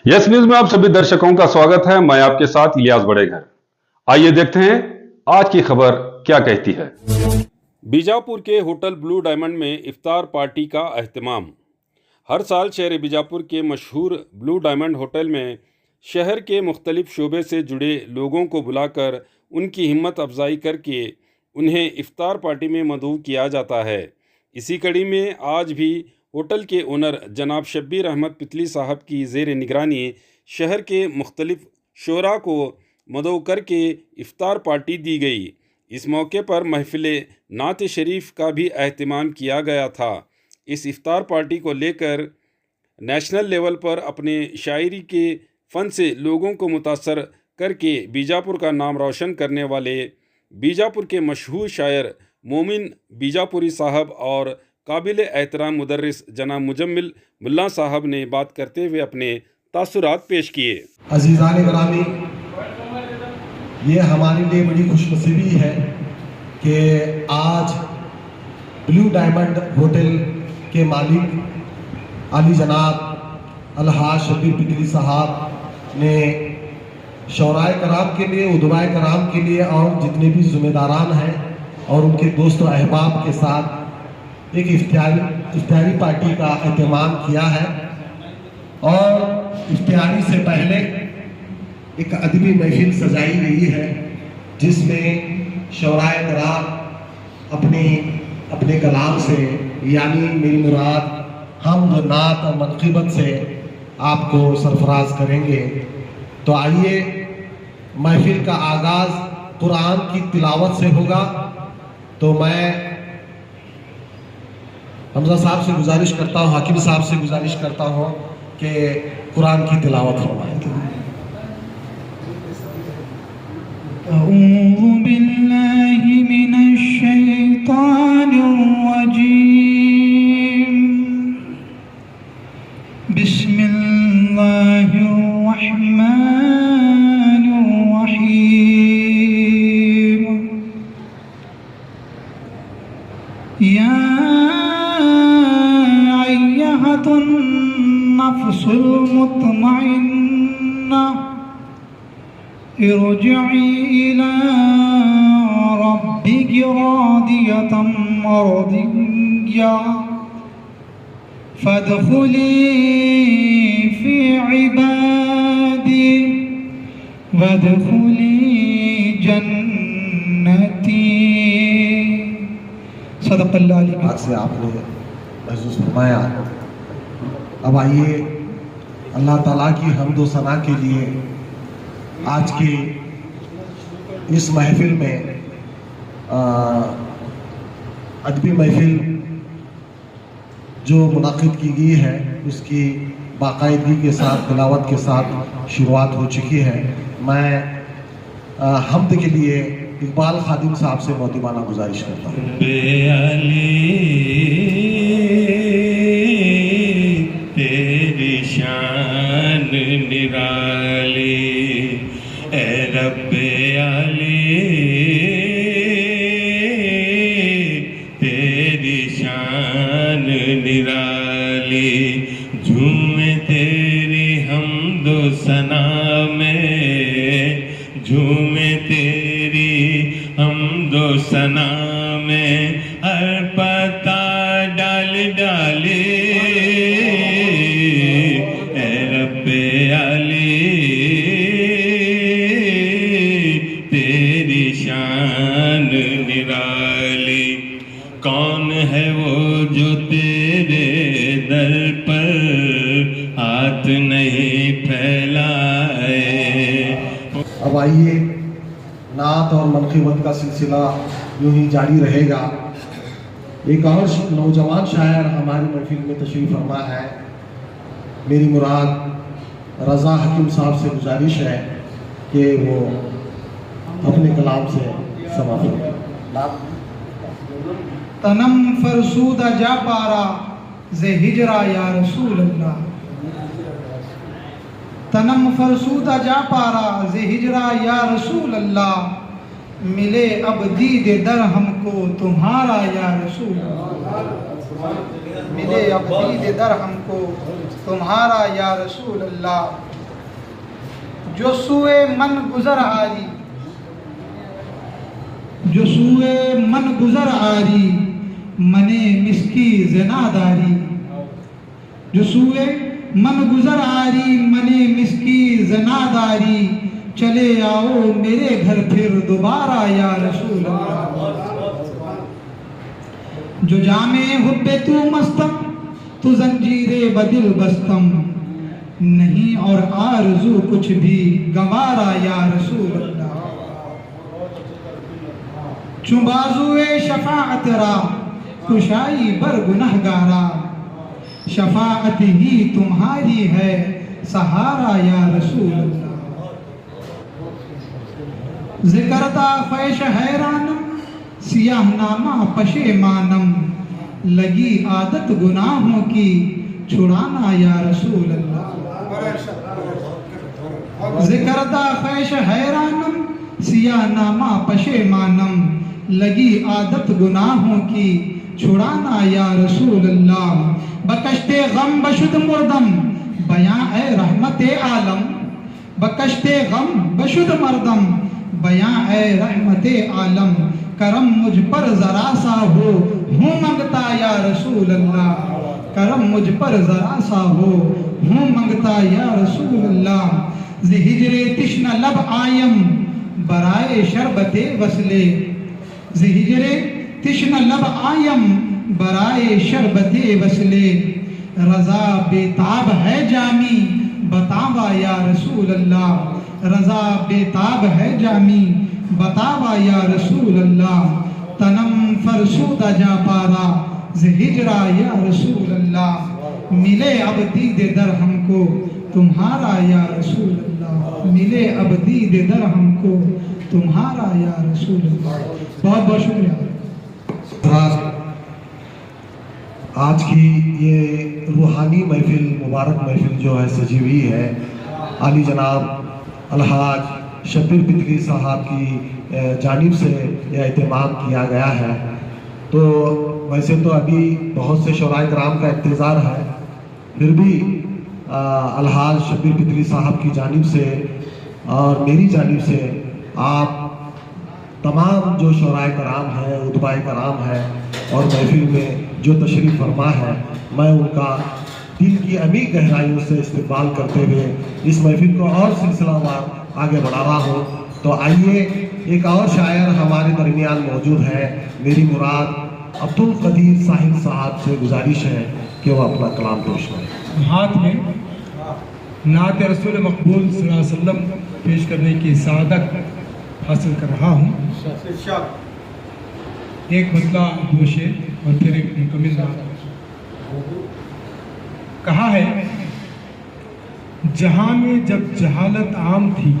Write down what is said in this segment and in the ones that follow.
Yes news में आप सभी दर्शकों का स्वागत है। मैं आपके साथ इलियास बड़ेघर। आइए देखते हैं आज की खबर क्या कहती है। बीजापुर के होटल ब्लू डायमंड में इफ्तार पार्टी का अहतमाम। हर साल शहर बीजापुर के मशहूर ब्लू डायमंड होटल में शहर के मुख्तलिफ शोबे से जुड़े लोगों को बुलाकर उनकी हिम्मत अफजाई करके उन्हें इफ्तार पार्टी में मदऊ किया जाता है। इसी कड़ी में आज भी होटल के ओनर जनाब शब्बीर अहमद पितली साहब की ज़ेर निगरानी शहर के मुख्तलिफ शोरा को मदऊ करके इफ्तार पार्टी दी गई। इस मौके पर महफिल नात शरीफ का भी अहतमाम किया गया था। इस इफ्तार पार्टी को लेकर नेशनल लेवल पर अपने शायरी के फ़न से लोगों को मुतासर करके बीजापुर का नाम रोशन करने वाले बीजापुर के मशहूर शायर मोमिन बीजापुरी साहब और काबिल एहतराम मुदर्रिस जनाब मुजम्मिल मुल्ला साहब ने बात करते हुए अपने तासुरात पेश किए। अजीज़ान ग्रामी, ये हमारे लिए बड़ी खुशनसीबी है कि आज ब्लू डायमंड होटल के मालिक आली जनाब अलहाज शब्बीर पितली साहब ने शौराए कराम के लिए, उदवाए कराम के लिए और जितने भी ज़िम्मेदारान हैं और उनके दोस्त और अहबाब के साथ एक इफ्तारी पार्टी का एहतमाम किया है। और इफ्तारी से पहले एक अदबी महफिल सजाई गई है जिसमें शौराए कराम अपने कलाम से यानी मेरी मुराद हमद नात और मनक़िबत से आपको सरफराज करेंगे। तो आइए, महफिल का आगाज़ कुरान की तिलावत से होगा। तो मैं हमजा साहब से गुजारिश करता हूँ, हाकिम साहब से गुजारिश करता हूँ कि कुरान की तिलावत फरमाएंगे। अऊज़ु बिल्लाहि मिनश शैतानिर रजीम। बिस्मिल्लाहिर रहमानिर रहीम। या नफ्सुल मुत्मइन्ना इरजिई इला रब्बिकी रादियतम मर्दिय्या फदखुली फी इबादी वदखुली जन्नती। सदक़ल्लाहु अलैहि। आज से आपने महसूस फरमाया। अब आइए, अल्लाह ताला की हम्द व सना के लिए आज की इस महफिल में अदबी महफिल जो मुनाकिद की गई है उसकी बाकायदगी के साथ, तिलावत के साथ शुरुआत हो चुकी है। मैं हम्द के लिए इकबाल खादिम साहब से मोहतबाना गुजारिश करता हूँ। तेरी शान निराली ए रब्बे आली, तेरी शान निराली। झूमे तेरी हम्दो सना में, झूमे तेरी हम्दो सना में। हर पता डाल डाले तेरी शान निराली। कौन है वो जो तेरे दर पर हाथ नहीं फैलाए। अब आइए, नात और मनक़िबत का सिलसिला यूं ही जारी रहेगा। एक और नौजवान शायर हमारी महफिल में तशरीफ़ फरमा है। मेरी मुराद रज़ा हकीम साहब से गुजारिश है कि वो अपने कलाम से समाप्त करें। तनम फरसूदा जा पारा जे हिजरा या रसूल अल्लाह। तनम फरसूदा जा पारा जे हिजरा या रसूल अल्लाह। मिले अब दीद दर हमको तुम्हारा या रसूल अल्लाह। मिले अब दीद दर हमको तुम्हारा या रसूल अल्लाह। जो सुए मन गुजर आरी, जो सुए मन गुजर आरी, मने मिसकी ज़िनादारी। जो सुए मन गुजर आरी, मने मिसकी ज़िनादारी। चले आओ मेरे घर फिर दोबारा या रसूल अल्लाह। जो जामे हुब्बे तू मस्तम, तू जंजीरे बदिल बस्तम। नहीं और आरज़ू कुछ भी गवारा या रसूल अल्लाह। चुबाजुए शफाअत रा, कुशाई बर गुनहगारा। शफाअत ही तुम्हारी है सहारा या रसूल अल्लाह। ज़िक्रता फैश हैरानम, सियाह नामा पशेमानम। लगी आदत गुनाहों की छुड़ाना या रसूल अल्लाह। ज़िक्रता फैश हैरानम, सियाह नामा पशेमानम। लगी आदत गुनाहों की छुड़ाना या रसूल अल्लाह। बकश्ते गम बशुद मुर्दम, बयां ए रहमते आलम। बकश्ते गम बशुद मर्दम, बयां ए रहमते आलम। करम मुझ पर जरा सा हो, हूँ मंगता या रसूल अल्लाह। करम मुझ पर जरा सा हो, हूँ मंगता या रसूल अल्लाह। ज़िहिजरे तिश्न लब आयम, बराए शरबते वसले। ज़िहिजरे तिश्न लब आयम, बराए शरबते वसले। रज़ा बेताब है जामी, बतावा या रसूल अल्लाह। रज़ा बेताब है जामी, बतावा या रसूल अल्लाह। तनम फरसूदा जा पारा, ज़िहिजरा या रसूल अल्लाह। मिले अब दीदे दर हमको तुम्हारा या रसूल अल्लाह। मिले अब दीदे दर हमको तुम्हारा या रसूल अल्लाह। बहुत बहुत शुक्रिया। आज की ये रूहानी महफिल, मुबारक महफिल जो है सजी हुई है, आली जनाब अलहाज शब्बीर बिदरी साहब की जानिब से यह एहतमाम किया गया है। तो वैसे तो अभी बहुत से शोराए कराम का इंतज़ार है, फिर भी अलहाज शब्बीर बिदरी साहब की जानिब से और मेरी जानिब से आप तमाम जो शोराए कराम हैं, उदबाए कराम हैं और महफिल में जो तशरीफ़ फरमा है, मैं उनका दिल की अमीर गहराइयों से इस्तेमाल करते हुए इस महफिल को और सिलसिलावार आगे बढ़ा रहा हूँ। तो आइए, एक और शायर हमारे दरमियान मौजूद है। मेरी मुराद अब्दुल कदीर साहिल साहब से गुजारिश है कि वो अपना कलाम पेश करें। हाथ में नात रसूल मकबूल सल्लल्लाहु अलैहि वसल्लम पेश करने की सादत हासिल कर रहा हूँ। एक मतला दो शेर और फिर एक मुकम्मल नात। कहा है, जहाँ में जब जहालत आम थी,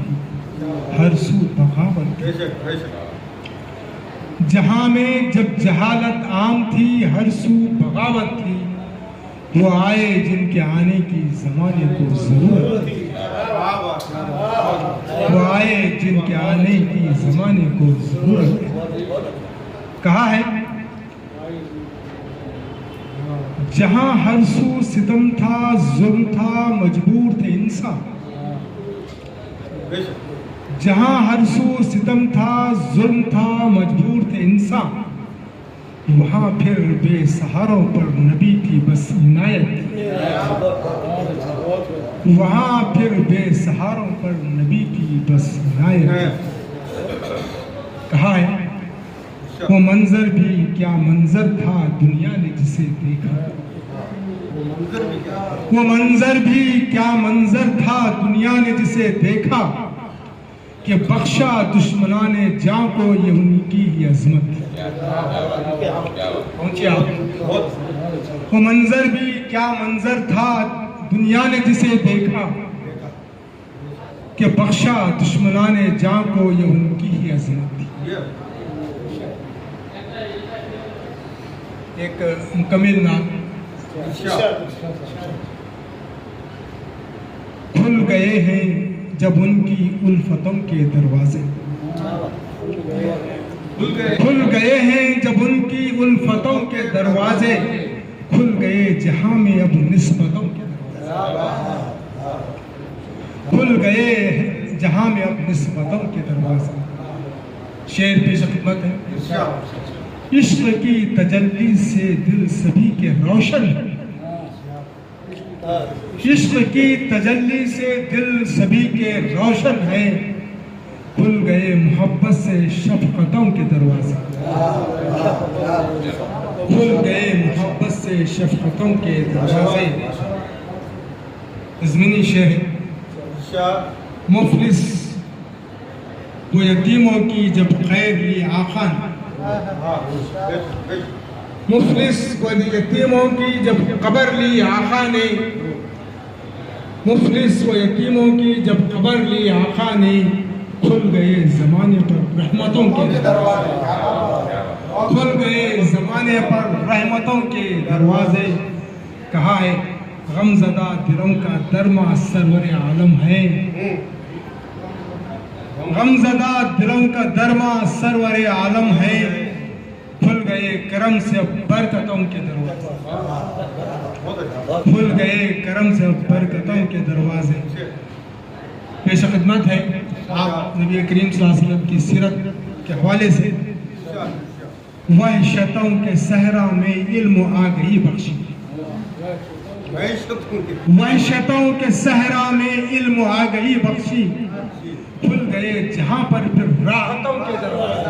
हर सू बगावत थी। जहाँ में जब जहालत आम थी, हर सू बगावत थी। वो आए जिनके आने की ज़माने को ज़रूरत थी। वो आए जिनके आने की ज़माने को ज़रूरत थी। कहा है, जहाँ हर सू सितम था, जुल्म था, मजबूर थे इंसान। जहाँ हर सू सितम था, जुल्म था, मजबूर थे इंसान। वहाँ फिर बेसहारों पर नबी की बस इनायत। वहाँ फिर बेसहारों पर नबी की बस इनायत। कहा है, वो मंजर भी क्या मंजर था दुनिया ने जिसे देखा। वो मंजर भी क्या मंजर था दुनिया ने जिसे देखा, कि बख्शा दुश्मनाने जान को ये उनकी ही अजमत। पहुंचे आप। वो मंजर भी क्या मंजर था दुनिया ने जिसे देखा, कि बख्शा दुश्मनाने जान को ये उनकी ही अजमत थी। एक मुकम्मल नाम। खुल गए हैं जब उनकी उल्फतों के दरवाजे। खुल गए हैं जब उनकी उल्फतों के दरवाजे। खुल गए जहां में अब निस्बतों के दरवाजे। खुल गए जहां में अब निस्बतों के दरवाजे। शेर पेश खिदमत है। इश्क की तजल्ली से दिल सभी के रोशन है, इश्क की तजल्ली से दिल सभी के रोशन है, खुल गए मोहब्बत से शफकतों के दरवाजे, खुल गए मोहब्बत से शफकतों के दरवाजे। ज़मीनी शेर मुफलिस वो यतीमों की जब खैर ली आका ने, मुफलिस वो यतीमों की जब कबर ली आका ने, मुफलिस वो यतीमों की जब कबर ली आका ने, खुल गए ज़माने पर रहमतों के दरवाजे, खुल गए ज़माने पर रहमतों के दरवाजे। कहा है गमज़दा दिलों का दरमा सरवर आलम है, गमज़दा दिलों का दरमा सरवर आलम है, खुल गए करम से अब बरकतों के दरवाजे, खुल गए करम से अब बरकतों के दरवाजे। पेश खिदमत है आप नबी करीम सल्लल्लाहु अलैहि वसल्लम की सीरत के हवाले से। वहशतों के सहरा में इल्म आ गई बख्शी, वहशतों के सहरा में इल्म आ गई बख्शी, खुल गए जहां पर फिर राहतों के दरवाजे,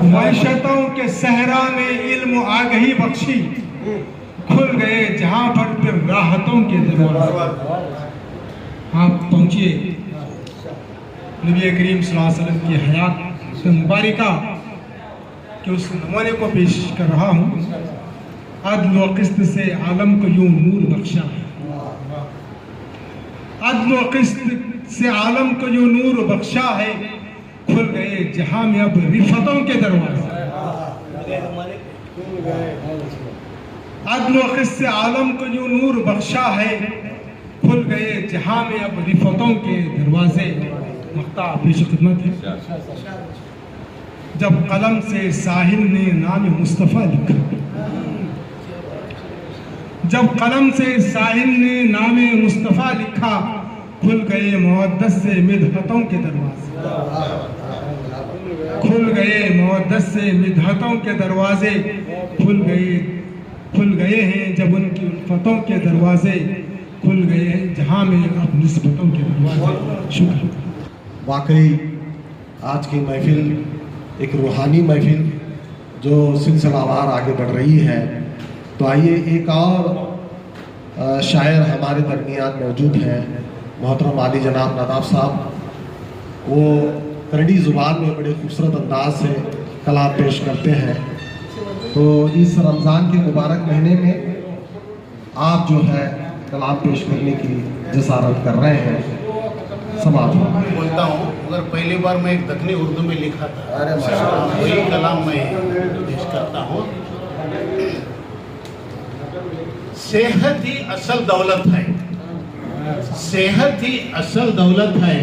वहशतों के सहरा में इल्म आ गई बख्शी, खुल गए जहां पर फिर राहतों के दरवाजे। आप पहुंचिए नबी करीम सल्लल्लाहु अलैहि वसल्लम की हयात मुबारका के उस नमूने को पेश कर रहा हूँ। अदल व क़िस्त से आलम को यूं नूर बख्शा है, अदल व क़िस्त से आलम को यूं नूर बख्शा है, खुल गए जहां में अब रिफतों के दरवाजे, अदल व क़िस्त से आलम को यूं नूर बख्शा है, खुल गए जहां में अब रिफतों के दरवाजे। मक्ता पेश खिदमत है। जब कलम से साहिल ने नाम मुस्तफ़ा लिखा, जब कलम से साहिल ने नाम मुस्तफ़ा लिखा, खुल गए मुअद्दत से मिदहतों के दरवाजे, खुल गए मुअद्दत से मिदहतों के दरवाजे, खुल गए हैं जब उनकी उल्फतों के दरवाजे, खुल गए हैं जहां में अब निस्बतों के दरवाजे। शुक्रिया। वाकई आज की महफिल एक रूहानी महफिल जो सिलसिलावार आगे बढ़ रही है। तो आइए एक और शायर हमारे दरमियान मौजूद हैं, मोहतरम आली जनाब नादाब साहब। वो करड़ी ज़ुबान में बड़े खूबसूरत अंदाज से कलाम पेश करते हैं। तो इस रमज़ान के मुबारक महीने में आप जो है कलाम पेश करने की जसारत कर रहे हैं। समाप्त बोलता हूँ, अगर पहली बार मैं एक दक्षिणी उर्दू में लिखा था, वही कलाम मैं पेश करता हूँ। सेहत ही असल दौलत है, सेहत ही असल दौलत है,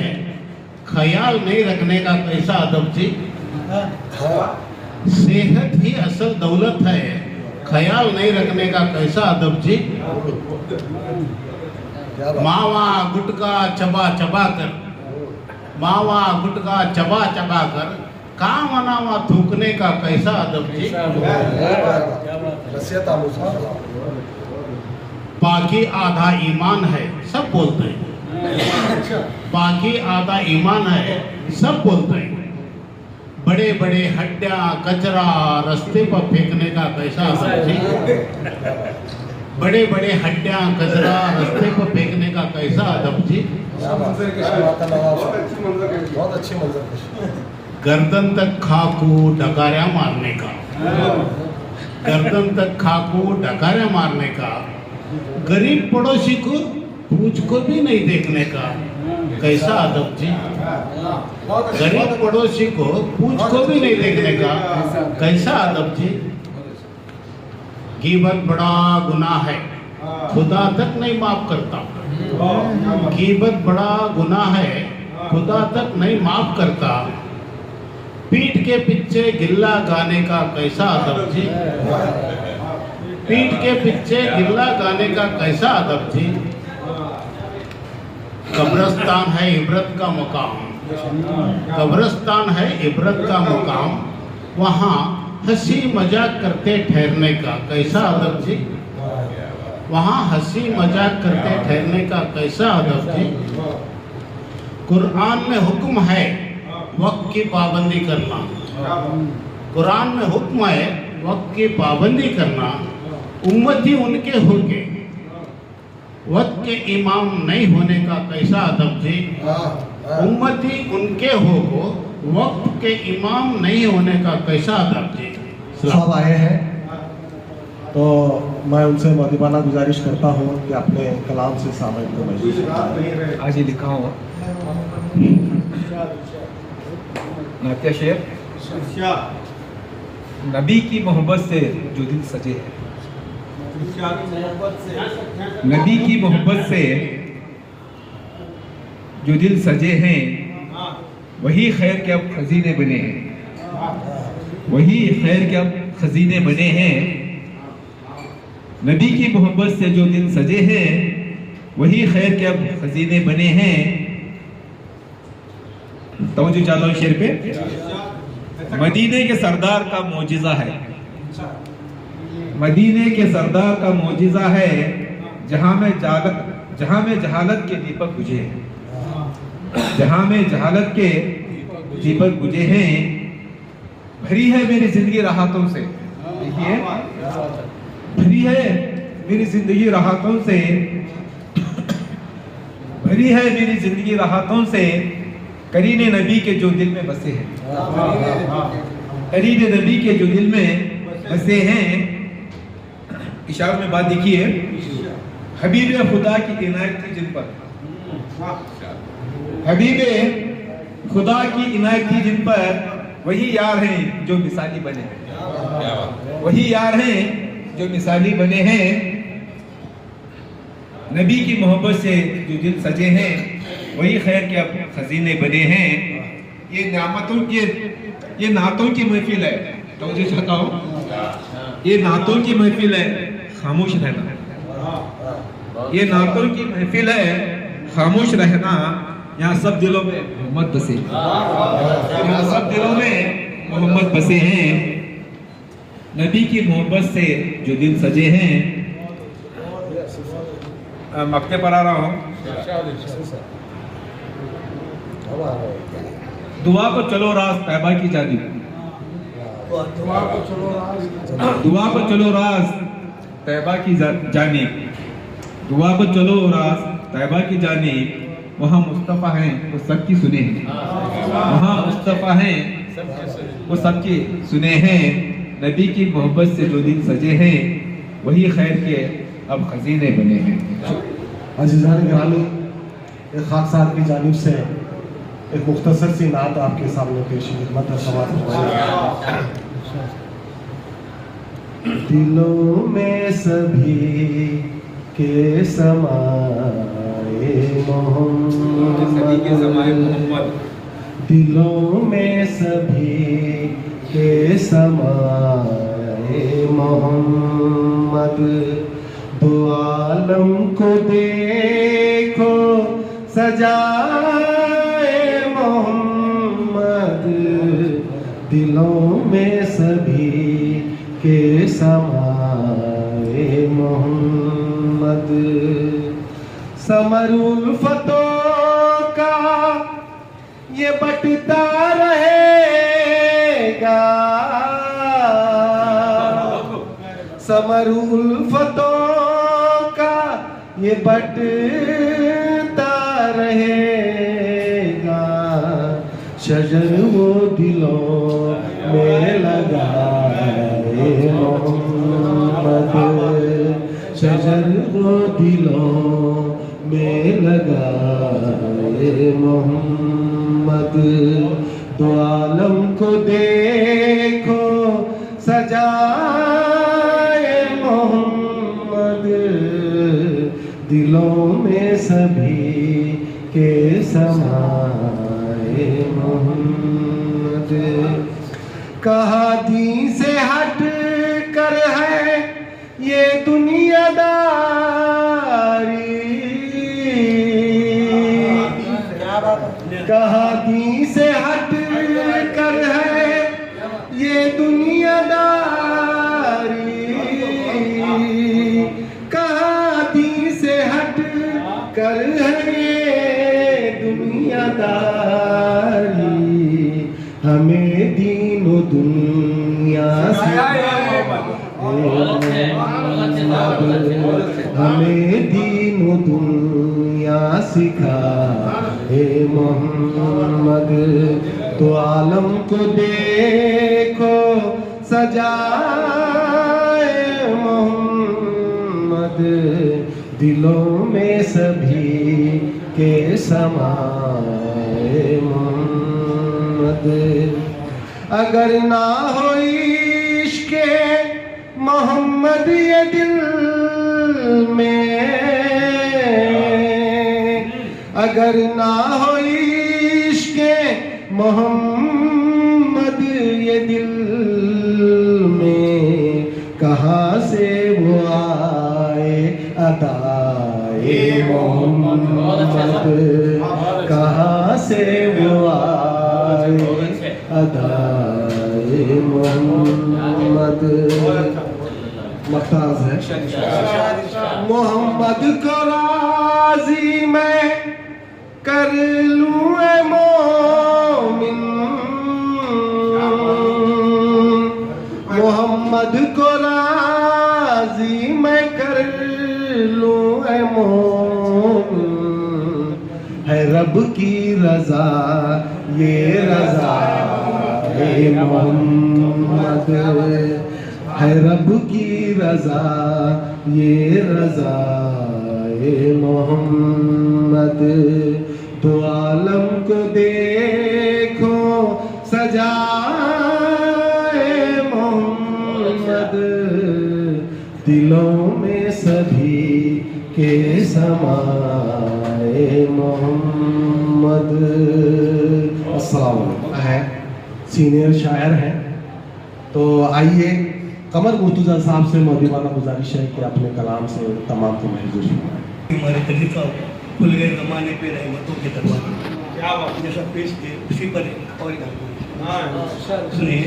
ख्याल नहीं रखने का कैसा अदब जी। सेहत ही असल दौलत है, ख्याल नहीं रखने का कैसा अदब जी। मावा गुटका चबा चबा कर, मावा गुटका चबा चबा कर, काम अनावा थूकने का कैसा अदब जी। बाकी आधा ईमान है सब बोलते हैं, बाकी आधा ईमान है सब बोलते हैं। बड़े बड़े हड्डियां कचरा रास्ते पर फेंकने का कैसा अदब जी। बड़े बड़े हड्डियां कचरा रास्ते पर फेंकने का कैसा अदब जी। बहुत अच्छी मंजर। गर्दन तक खाकू डकारा मारने का, गर्दन तक खाकू डकारा मारने का, गरीब पड़ोसी को पूछ को भी नहीं देखने का कैसा अदब जी। गरीब पड़ोसी को पूछ को भी नहीं देखने का कैसा अदब जी। गीबत बड़ा गुनाह है, खुदा तक नहीं माफ करता। गीबत बड़ा गुनाह है, खुदा तक नहीं माफ करता। पीठ के पीछे गिल्ला गाने का कैसा अदब जी। पीठ के पीछे गिल्ला गाने का कैसा अदब जी। कब्रस्तान है इबरत का मुकाम, कब्रस्तान है इबरत का मुकाम, वहाँ हंसी मजाक करते ठहरने का कैसा अदब जी, वहाँ हंसी मजाक करते ठहरने का कैसा अदब जी। कुरान में हुक्म है वक्त की पाबंदी करना, कुरान में हुक्म है वक्त की पाबंदी करना। उम्मती उनके होके वक्त के इमाम नहीं होने का कैसा अदब जी। उम्मती उनके हो वक्त के इमाम नहीं होने का कैसा अदब जी। सब आए हैं तो मैं उनसे मदीबाना गुजारिश करता हूँ कि अपने कलाम से सामने को महसूस करें। आज ही लिखा हुआ नात्या शेर, नबी की मोहब्बत से जो दिल सजे है, नबी की मोहब्बत से जो दिल सजे हैं, वही खैर के अब खजीने बने हैं, वही खैर के अब खजीने बने हैं। नबी की मोहब्बत से जो दिल सजे हैं, वही खैर के अब खजीने बने हैं। तवज्जो चाहता हूं शेर पे। मदीने के सरदार का मौजिज़ा है, मदीने के सरदार का मौजिज़ा है, जहां में जहालत के दीपक बुझे हैं, जहां में जहालत के दीपक बुझे हैं। भरी है मेरी जिंदगी राहतों से, देखिए भरी है मेरी जिंदगी राहतों से, भरी है मेरी जिंदगी राहतों से, करीने नबी के जो दिल में बसे हैं, करीने नबी के जो दिल में बसे हैं। इशारों में बात देखिए, हबीब खुदा की इनायत थी जिन पर, हबीब खुदा की इनायत थी जिन पर, वही यार हैं जो मिसाली बने हैं, वही यार हैं जो मिसाली बने हैं। नबी की मोहब्बत से जो दिल सजे हैं, वही खैर के अब खजीने बने हैं। ये नामतों ये नातों की महफिल है, तो मुझे चाहता हूँ ये नातों की महफिल है, खामोश रहना। ये नातों की महफिल है, खामोश रहना। यहाँ सब दिलों में मोहम्मद बसे, यहाँ सब दिलों में मोहम्मद बसे हैं। नबी की मोहब्बत से जो दिल सजे हैं। मक्के पर आ रहा हूँ। दुआ को चलो राज तैबा की जानिब, दुआ को चलो राज तैबा की जानिब, दुआ को चलो राज तैबा की जानिब। वहाँ मुस्तफ़ा हैं वो सबकी सुने हैं, वहाँ मुस्तफ़ा हैं वो सबकी सुने हैं। नबी की मोहब्बत से जो दिन सजे हैं, वही खैर के अब खजीने बने हैं। अज़ीज़ान गिरामी, एक खाक साहब की जानिब से एक मुख्तसर सी नात आपके सामने पेश खिदमत है। समाज दिलों में सभी के समाए मोहम्मद, दिलों में सभी के समाए मोहम्मद। दो आलम को देखो सजाए मोहम्मद, दिलों में सभी के समाए मोहम्मद। समर उल्फतों का ये बटता रहेगा, समर उल्फतों का ये बटता रहेगा। शजर वो दिलों में लगाए मोहम्मद, शजर वो दिलों में लगाए मोहम्मद। दो आलम को देखो सजाए मोहम्मद, दिलों में सभी के समाए मोहम्मद। कहा दीन से हट कर है ये दुनियादारी, कहाँ दी से हट कर है ये दुनियादारी, कहाँ दी से हट कर है ये दुनियादारी, हमें दीनो दुनिया से हमें दीनो दुनिया सिखा हे मोहम्मद, तो आलम को देखो सजाए मोहम्मद, दिलों में सभी के समाए मोहम्मद। अगर ना हो इश्क़े मोहम्मद ये दिल में, अगर ना हो इश्क़े मोहम्मद ये दिल में, कहाँ से वो आए अदाए मोहम्मद, कहाँ से वो आए अदाए मोहम्मद। मख्ताज है मोहम्मद को राज़ी मैं कर लूँ ए मोमिन, मोहम्मद को राज़ी मैं कर लूँ ए मोमिन, है रब की रज़ा ये रज़ा ए मोहम्मद, है रब की रज़ा ये रज़ा ए मोहम्मद, तो आलम को देखो सजाए मोहम्मद, दिलों में सभी के समाए मोहम्मद। अस्सलाम वालेकुम। है सीनियर शायर हैं, तो आइए कमर मुर्तज़ा साहब से मौदीवाना गुजारिश है कि अपने कलाम से तमाम को महजूर फरमाएं। हमारे खलीफा खुल गए ज़माने पे रहमतों के दरवाजे, जैसा पेश किए उसी पर और सुनिए।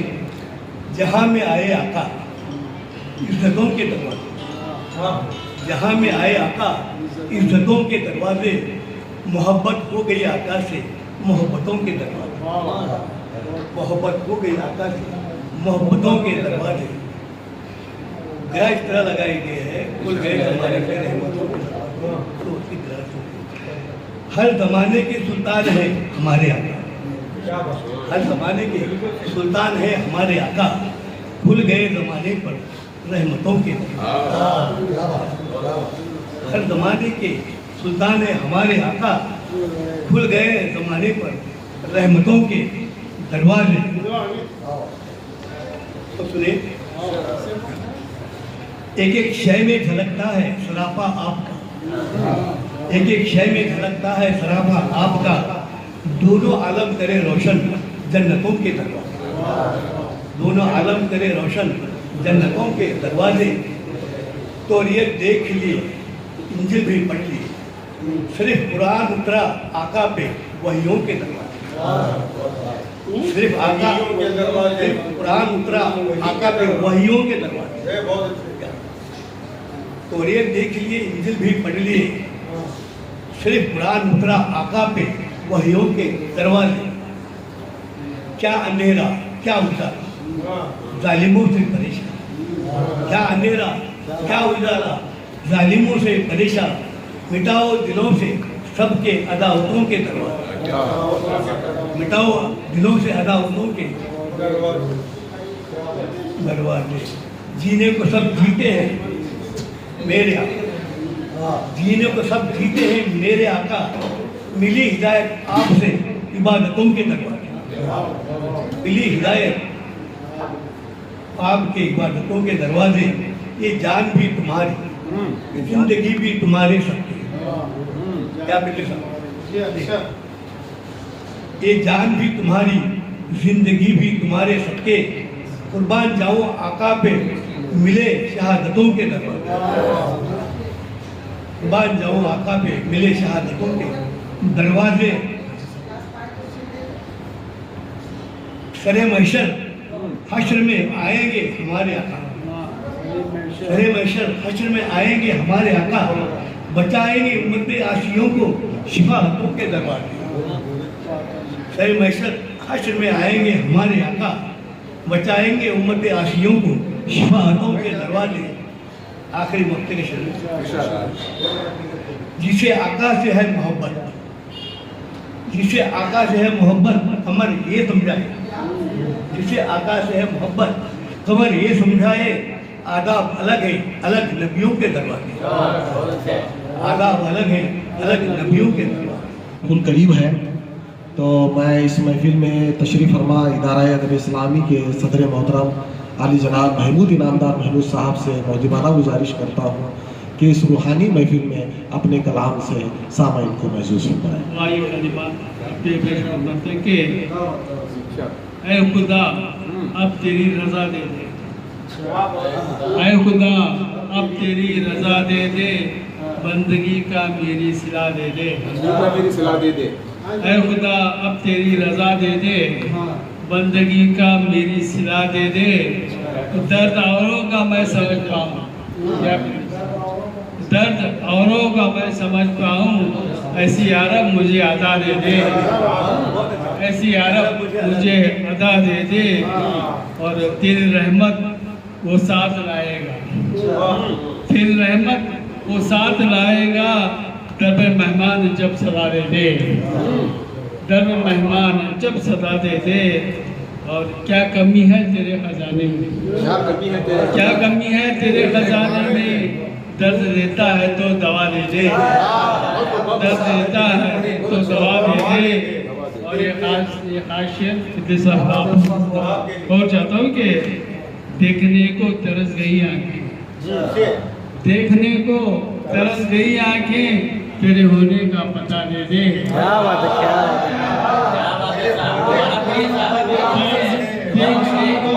जहाँ में आए आका इज्जतों के दरवाजे, जहाँ में आए आका इज्जतों के दरवाजे, मोहब्बत हो गई आका से मोहब्बतों के दरवाजे, मोहब्बत हो गई आका से मोहब्बतों के दरवाजे। गया इस तरह लगाए गए हैं खुल गए ज़माने पे रहमतों के दरवाजे, तो उसकी तरह से हर ज़माने के सुल्तान है हमारे आका, हर ज़माने के सुल्तान है हमारे आका, खुल गए ज़माने पर रहमतों के, हर ज़माने के सुल्तान है हमारे आका, खुल गए ज़माने पर रहमतों के दरवाजे। तो सुने, एक एक शय में झलकता है सरापा आपका, एक एक शय में झलकता है सरापा आपका, दोनों आलम करे रोशन जन्नतों के दरवाजे, दोनों आलम करे रोशन जन्नतों के दरवाजे। तो ये देख लिए इंजिल भी पढ़ लिए, सिर्फ कुरान उतरा आका पे वहियों के दरवाजे, सिर्फ आका के दरवाजे, कुरान उतरा आका पे वहियों के दरवाजे। तो ये देख लिए इंजिल भी पढ़ लिए, सिर्फ कुरान उतरा आका पे वहियों के दरवाजे। क्या अंधेरा क्या उजाला जालिमों से परेशान, क्या अंधेरा क्या उजाला जालिमों से परेशान, मिटाओ दिलों से सबके अदावतों के दरवाजे, मिटाओ दिलों से अदावतों के दरवाजे। जीने को सब जीते हैं मेरे आका, जीने को सब जीते हैं मेरे आका, मिली हिदायत आपसे इबादतों के दरवाजे, मिली हिदायत आपके इबादतों के दरवाजे। ये जान भी तुम्हारी जिंदगी भी तुम्हारे सबके, क्या बेटे साहब, ये जान भी तुम्हारी जिंदगी भी तुम्हारे सबके, कुर्बान जाओ आका पे मिले शहादतों के दरवाजे, कुर्बान जाओ आका पे मिले शहादतों के दरवाजे। सरे महशर हश्र में आएंगे हमारे आका, सरे महशर हश्र में आएंगे हमारे आका, बचाएंगे उम्मत आशियों को शिफाअतों के दरबार में। सरे महशर हश्र में आएंगे हमारे आका, बचाएंगे उम्मत आशियों को शिफाअतों के दरवाजे। आखिरी वक्त के शरीर जिसे आका से है मोहब्बत, जिसे आका से है मोहब्बत कमर ये समझाए, जिसे आका से है मोहब्बत कमर ये समझाए, आदाब अलग है अलग नबियों के दरवाजे, आदाब अलग है अलग नबियों के दरवाजे। कुल करीब है तो मैं इस महफिल में तशरीफ़ फरमा इदारा अदब इस्लामी के सदर मोहतरम आली जनाब महमूद इनामदार महमूद साहब से मौजूदाना गुजारिश करता हूँ कि इस रूहानी महफिल में अपने कलाम से सामाइन को महसूस फरमाएं। ऐ खुदा अब तेरी रजा दे दे, ऐ खुदा अब तेरी रजा दे दे, बंदगी का मेरी सिला दे दे, मेरी सलाह दे दे। ऐ खुदा अब तेरी रजा दे दे, बंदगी का मेरी सिला दे दे, दर्द औरों का मैं समझ पाऊँ, दर्द औरों का मैं समझ पाऊँ, ऐसी यारब मुझे अदा दे दे, ऐसी यारब मुझे अदा दे दे, और तेरी रहमत वो साथ लाएगा, तेरी रहमत वो साथ लाएगा, दर पे मेहमान जब सदा दे दे, दर पे मेहमान जब सदा दे दे। और क्या कमी है तेरे खजाने में, क्या कमी है तेरे, क्या कमी है तेरे खजाने में, दर्द देता है तो दवा दे दे, दर्द देता है तो दवा दे दे। और ये खासियत और चाहता हूँ कि देखने को तरस गई आंखें, देखने को तरस गई आंखें, तेरे होने का पता दे दे। क्या बात है, क्या देखने को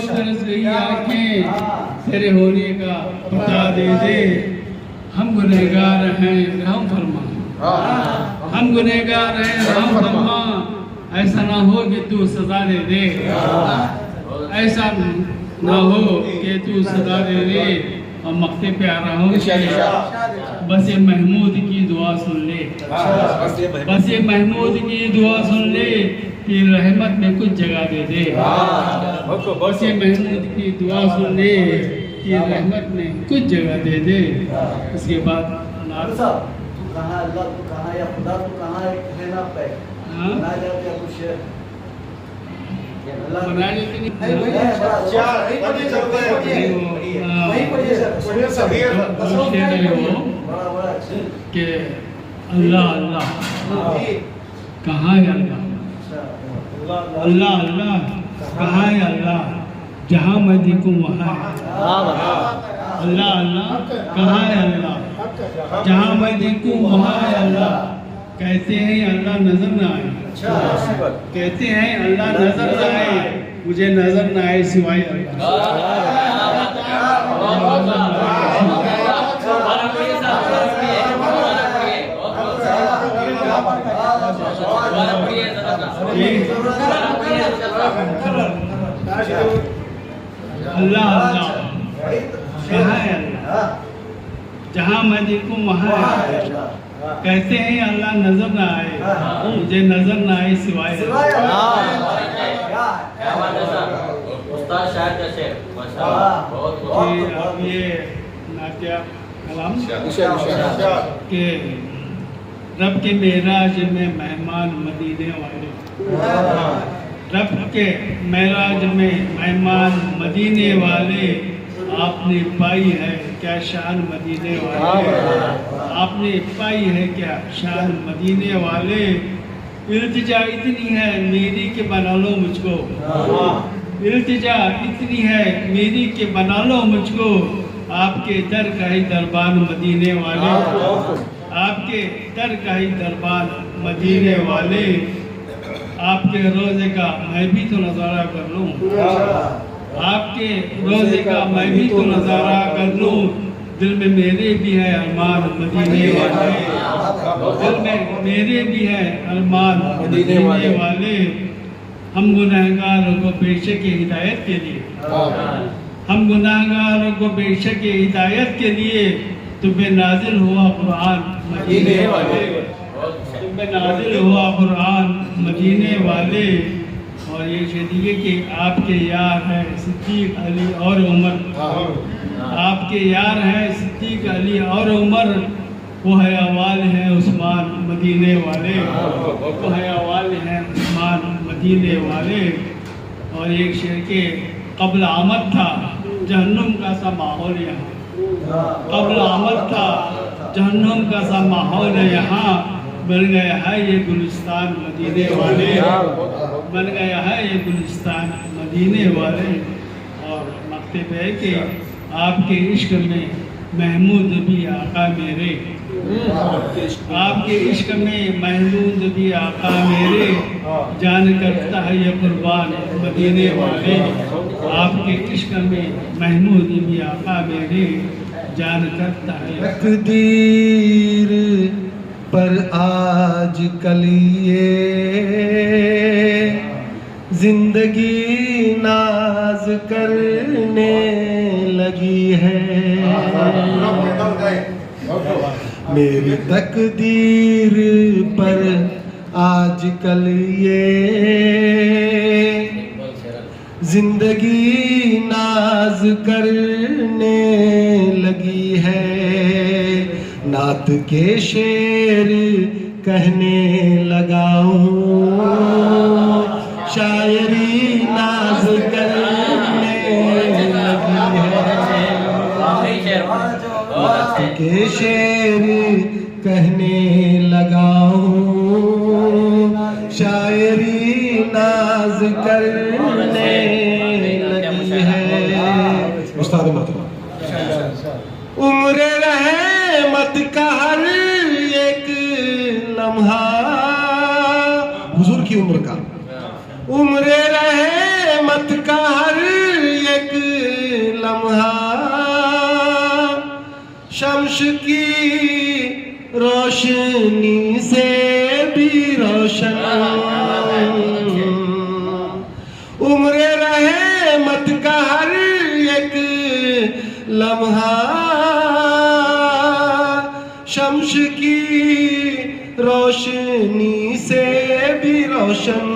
तरस गई आंखें, तेरे होने का पता दे दे। हम गुनहगार हैं रहम फरमा, हम गुनहगार हैं रहम फरमा, ऐसा ना हो कि तू सजा दे दे, ऐसा ना हो कि तू सजा दे दे। और मक्ते पे आ रहा हूँ, बस ये महमूद की दुआ सुन ले, बस ये महमूद की दुआ सुन ले, कि रहमत में कुछ जगह दे दे, बस ये महमूद की दुआ सुन ले, कि रहमत में कुछ जगह दे दे। उसके बाद कहाँ अल्लाह तो कहाँ या खुदा तो कहाँ है ना पे ना जाते कुछ बनाए लेते नहीं कि अल्लाह अल्लाह कहाँ है अल्लाह, अल्लाह अल्लाह कहाँ है अल्लाह, जहाँ मैं देखूँ वहाँ है। अल्लाह अल्लाह कहाँ है अल्लाह, जहाँ मैं देखूँ वहाँ है अल्लाह। कहते हैं अल्लाह नजर न आए, कहते हैं अल्लाह नजर न आए, मुझे नजर न आए सिवाय अल्लाह अल्लाह कहाँ है अल्लाह, जहाँ मैं देखूँ वहाँ है। कहते हैं अल्लाह नजर ना आए, मुझे नजर ना आए सिवाय अब ये नात्या कलाम के रब के मेराज में मेहमान मदीने वाले, रब के मेराज में मेहमान मदीने वाले, आपने पाई है क्या शान मदीने वाले, आपने पाई है क्या शान मदीने वाले। इल्तिजा इतनी है मेरी के बना लो मुझको, इल्तिजा इतनी है मेरी के बना लो मुझको, आपके दर का ही दरबार मदीने वाले, आपके दर का ही दरबार मदीने वाले। आपके रोज़े का मैं भी तो नज़ारा कर लूँ, आपके रोज़े का मैं भी तो नज़ारा कर लूँ, दिल में मेरे भी है अरमान मदीने वाले, दिल में मेरे भी है अरमान मदीने वाले। हम गुनहगारों को बेशक हिदायत के लिए, हम गुनहगारों को बेशक हिदायत के लिए तुम्हें नाजिल हुआ कुरान मदीने वाले, तुम्हें नाजिल हुआ कुरान मदीने वाले। और ये शदीए कि आपके यार हैं सिद्दीक अली और उमर, आपके यार हैं सिद्दीक अली और उमर, वो है अवाल हैं उस्मान मदीने वाले, वो है अवाल हैं उस्मान मदीने वाले। और एक शेर के कब्ल आमद था जहन्नुम का सा माहौल यहाँ, कब्ल आमद था जहन्नुम का सा माहौल है यहाँ, बन गया है ये गुलिस्तान मदीने वाले, बन गया है ये गुलिस्तान मदीने वाले। और मकतब है कि आपके इश्क में महमूद भी आका मेरे, आपके इश्क में महमूद भी आका मेरे, जान करता है ये कुर्बान मदीने वाले। आपके इश्क में महमूद भी आका मेरे, जान करता है। तकदीर पर आज कल ये जिंदगी नाज करने लगी है, मेरी तकदीर पर आजकल ये जिंदगी नाज करने लगी है। नात के शेर कहने लगा हूँ, शायरी नाज करने लगी है। नात के शेर कहने लगा हूँ, शायरी नाज करने लगी है। उस्ताद मोहतरम, उम्र रहमत का हर एक लम्हा, हुजूर की उम्र का, उम्र रहमत का हर एक लम्हा, शम्स की रोशनी से भी रोशन, उम्र रहमत का हर एक लम्हा, शम्स की रोशनी से भी रोशन।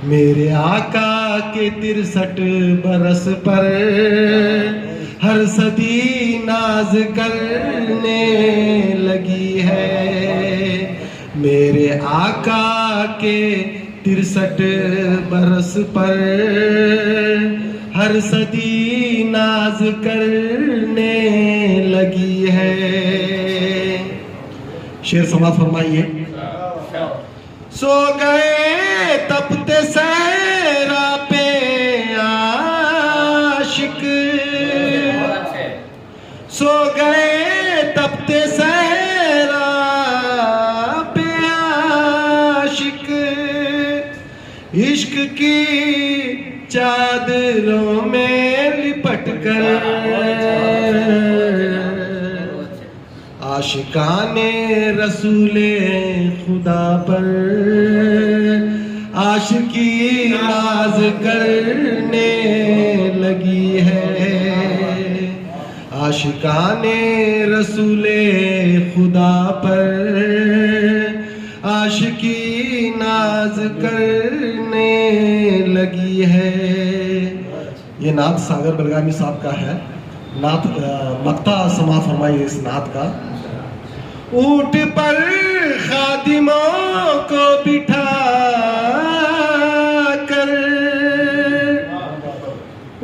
मेरे आका के 63 बरस पर हर सदी नाज करने लगी है। मेरे आका के 63 बरस पर हर सदी नाज करने लगी है। शेर समाज फरमाइए। सो गए तपते सहरा पे आशिक, सो गए तपते सहरा पे आशिक, इश्क की चादरों में लिपट कर आशिकाने रसूले खुदा पर आशिकी नाज करने लगी है। आशिकाने रसूले खुदा पर आशिकी नाज करने लगी है। ये नात सागर बलगामी साहब का है। नात मक्ता समा फरमाइए इस नात का। ऊंट पर खादिमों को बिठा कर,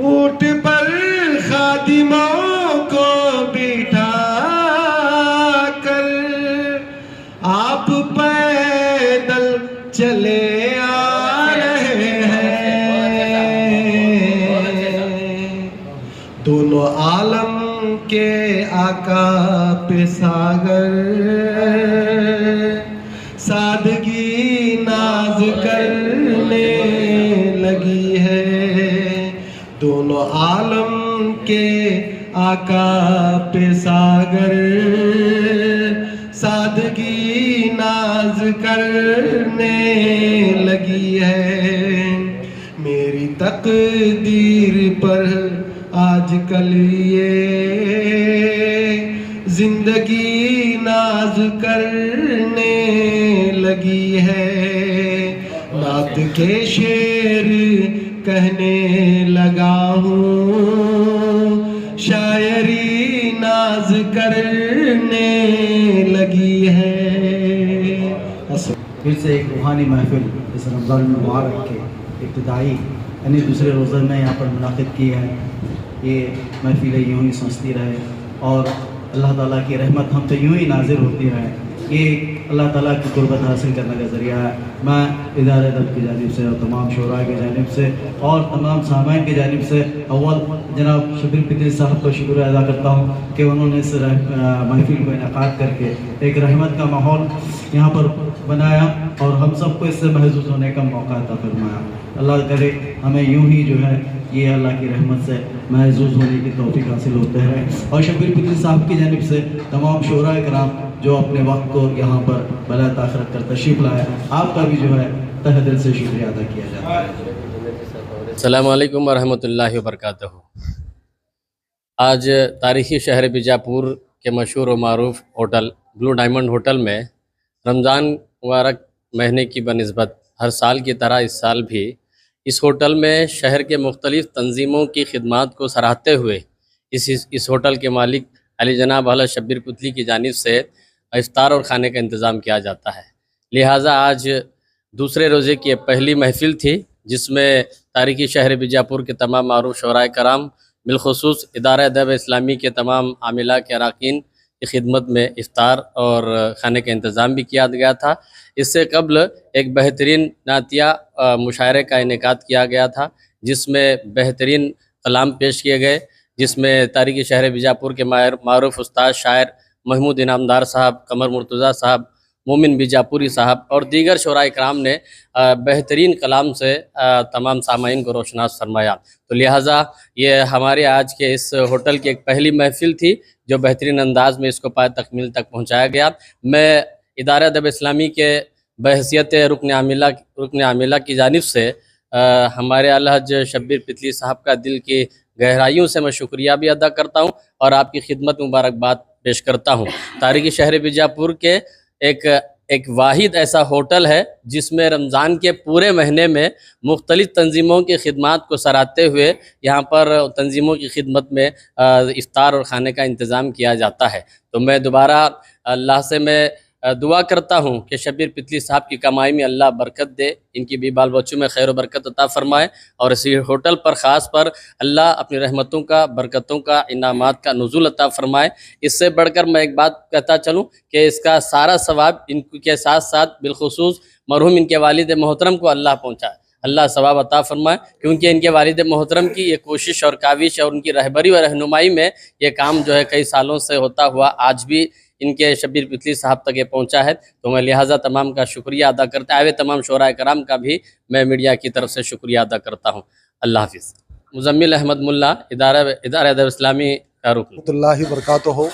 ऊंट पर खादिमों को बिठा कर आप पैदल चले आ रहे हैं। दोनों आलम के आका पे सागर सादगी नाज करने लगी है। दोनों आलम के आका पे सागर सादगी नाज करने लगी है। मेरी तकदीर पर आजकल ये जिंदगी नाज करने लगी है। नात के शेर कहने लगा हूँ, शायरी नाज करने लगी है। फिर से एक रूहानी महफिल इस रमज़ान मुबारक के इब्तिदाई यानी दूसरे रोज़े में यहाँ पर मुनाक़िद की है। ये महफिलें यूँ ही सोचती रहे और अल्लाह ताला की रहमत हम पे यूँ ही नाजिर होती रहे। ये अल्लाह ताला की कुर्बत हासिल करने का ज़रिया है। मैं इदारे अदब की जानिब से और तमाम शोरा की जानिब से और तमाम सामाइन की जानिब से अव्वल जनाब शब्बीर पितली साहब का शुक्रिया अदा करता हूँ कि उन्होंने इस महफिल को इनेकाद करके एक रहमत का माहौल यहाँ पर बनाया और हम सबको इससे महसूस होने का मौका अता फरमाया। अल्लाह करे हमें यूँ ही जो है ये अल्लाह की रहमत से महसूस होने की तौफीक हासिल होते हैं। और शब्बीर पितली साहब की जानिब से तमाम शोरा कराम जो अपने वक्त को यहाँ पर बला ताखरत कर तशरीफ़ लाया, आपका भी जो है तहे दिल से शुक्रिया अदा किया जाता है। अस्सलामु अलैकुम वरहमतुल्लाहि वबरकातुहू। आज तारीख़ी शहर बीजापुर के मशहूर व मारूफ होटल ब्लू डायमंड होटल में रमज़ान मुबारक महीने की बनिस्बत हर साल की तरह इस साल भी इस होटल में शहर के मुख्तलिफ़ तंजीमों की खिदमात को सराहते हुए इस होटल के मालिक अली जनाब अहला शब्बीर पुतली की जानिब से इफ्तार और खाने का इंतज़ाम किया जाता है। लिहाजा आज दूसरे रोज़े की पहली महफिल थी जिसमें तारीख़ी शहर बीजापुर के तमाम मारूफ शोराए कराम बिलखुसूस इदारा अदब इस्लामी के तमाम आमिला के अरकान की खिदमत में इफ्तार और खाने का इंतज़ाम भी किया गया था। इससे कबल एक बेहतरीन नातिया मुशायरे का इनेकाद किया गया था जिसमें बेहतरीन कलाम पेश किए गए, जिसमें तारीख़ी शहर बीजापुर के मारूफ उस्ताद शायर महमूद इनामदार साहब, कमर मुर्तज़ा साहब, मोमिन बीजापुरी साहब और दीगर शोराए कराम ने बेहतरीन कलाम से तमाम सामाइन को रोशनास फरमाया। तो लिहाजा ये हमारे आज के इस होटल की एक पहली महफिल थी जो बेहतरीन अंदाज में इसको पाए तकमील तक पहुँचाया गया। मैं इदारा अदब इस्लामी के बहैसियत रुकन आमिला की जानिब से हमारे आला हज शब्बीर पितली साहब का दिल की गहराइयों से मैं शुक्रिया भी अदा करता हूँ और आपकी खिदमत मुबारकबाद पेश करता हूँ। तारीख़ी शहर बीजापुर के एक वाहिद ऐसा होटल है जिसमें रमज़ान के पूरे महीने में मुख्तलिफ़ तंजीमों की खिदमत को सराहते हुए यहाँ पर तंजीमों की खिदमत में इफ्तार और खाने का इंतज़ाम किया जाता है। तो मैं दोबारा अल्लाह से मैं दुआ करता हूँ कि शब्बीर पितली साहब की कमाई में अल्लाह बरकत दे, इनकी भी बाल बच्चों में खैर बरकत अता फ़रमाए और इसी होटल पर ख़ास पर अल्लाह अपनी रहमतों का, बरकतों का, इनामात का नुज़ुल अता फ़रमाए। इससे बढ़कर मैं एक बात कहता चलूँ कि इसका सारा सवाब इनके साथ साथ बिलखुसूस मरहूम इनके वालिद मोहतरम को अल्लाह पहुँचाए, अल्लाह सवाब अता फ़रमाए, क्योंकि इनके वालिद मोहतरम की ये कोशिश और काविश और उनकी रहबरी व रहनुमाई में ये काम जो है कई सालों से होता हुआ आज भी इनके शब्बीर पितली साहब तक ये पहुंचा है। तो मैं लिहाजा तमाम का शुक्रिया अदा करता है, तमाम शोराए कराम का भी मैं मीडिया की तरफ से शुक्रिया अदा करता हूं। अल्लाह हाफिज़। मुज़म्मिल अहमद मुल्ला, इदारा अदब इस्लामी का रुकन। रहमतुल्लाहि बरकातुहू।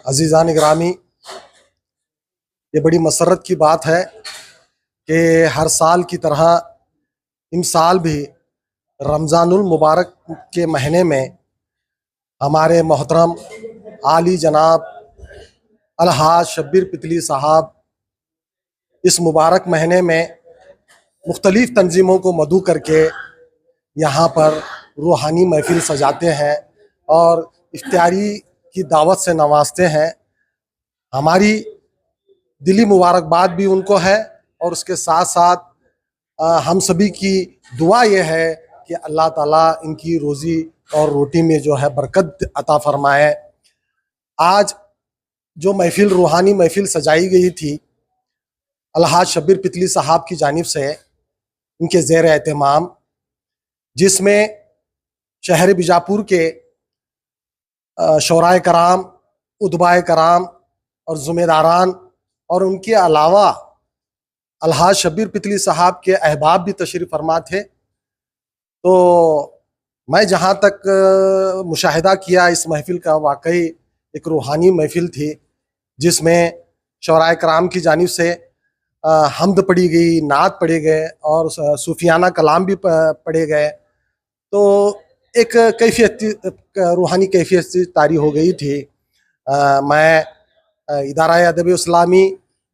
अज़ीज़ान गिरामी, ये बड़ी मसरत की बात है कि हर साल की तरह इस साल भी रमज़ानुल मुबारक के महीने में हमारे मोहतरम आली जनाब अलहाज शब्बीर पितली साहब इस मुबारक महीने में मुख्तलिफ़ तंजीमों को मदऊ करके यहाँ पर रूहानी महफिल सजाते हैं और इफ्तारी की दावत से नवाजते हैं। हमारी दिली मुबारकबाद भी उनको है और उसके साथ साथ हम सभी की दुआ ये है कि अल्लाह ताला इनकी रोज़ी और रोटी में जो है बरकत अता फरमाए। आज जो महफिल रूहानी महफिल सजाई गई थी अलहाज शब्बीर पितली साहब की जानिब से इनके ज़ेर एहतमाम, जिसमें शहर बीजापुर के शोराए कराम, उदबाए कराम और ज़िम्मेदारान और उनके अलावा अलहाज शब्बीर पितली साहब के अहबाब भी तशरीफ़ फरमा थे। तो मैं जहाँ तक मुशाहिदा किया इस महफिल का, वाकई एक रूहानी महफिल थी जिसमें शौराए कराम की जानिब से हम्द पढ़ी गई, नात पढ़े गए और सूफियाना कलाम भी पढ़े गए। तो एक रूहानी कैफियत तारी हो गई थी। मैं इदारा अदब इस्लामी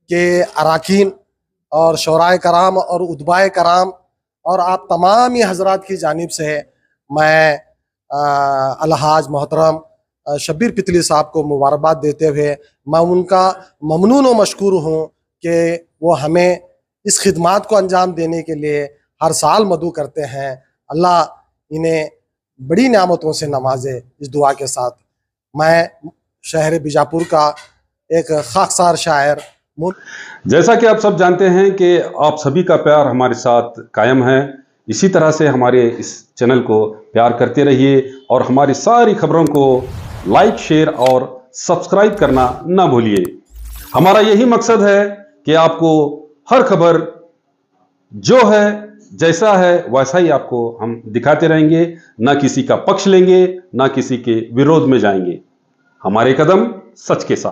के अरकान और शौराए कराम और उदबाए कराम और आप तमाम ही हजरात की जानिब से मैं अलहाज मोहतरम शब्बीर पितली साहब को मुबारकबाद देते हुए मैं उनका ममनून व मशकूर हूँ कि वो हमें इस खिदमात को अंजाम देने के लिए हर साल मदू करते हैं। अल्लाह इन्हें बड़ी नेमतों से नवाजे। इस दुआ के साथ मैं शहर बीजापुर का एक खाकसार शायर। जैसा कि आप सब जानते हैं कि आप सभी का प्यार हमारे साथ कायम है। इसी तरह से हमारे इस चैनल को प्यार करते रहिए और हमारी सारी खबरों को लाइक, शेयर और सब्सक्राइब करना ना भूलिए। हमारा यही मकसद है कि आपको हर खबर जो है, जैसा है वैसा ही आपको हम दिखाते रहेंगे। ना किसी का पक्ष लेंगे, ना किसी के विरोध में जाएंगे। हमारे कदम सच के साथ।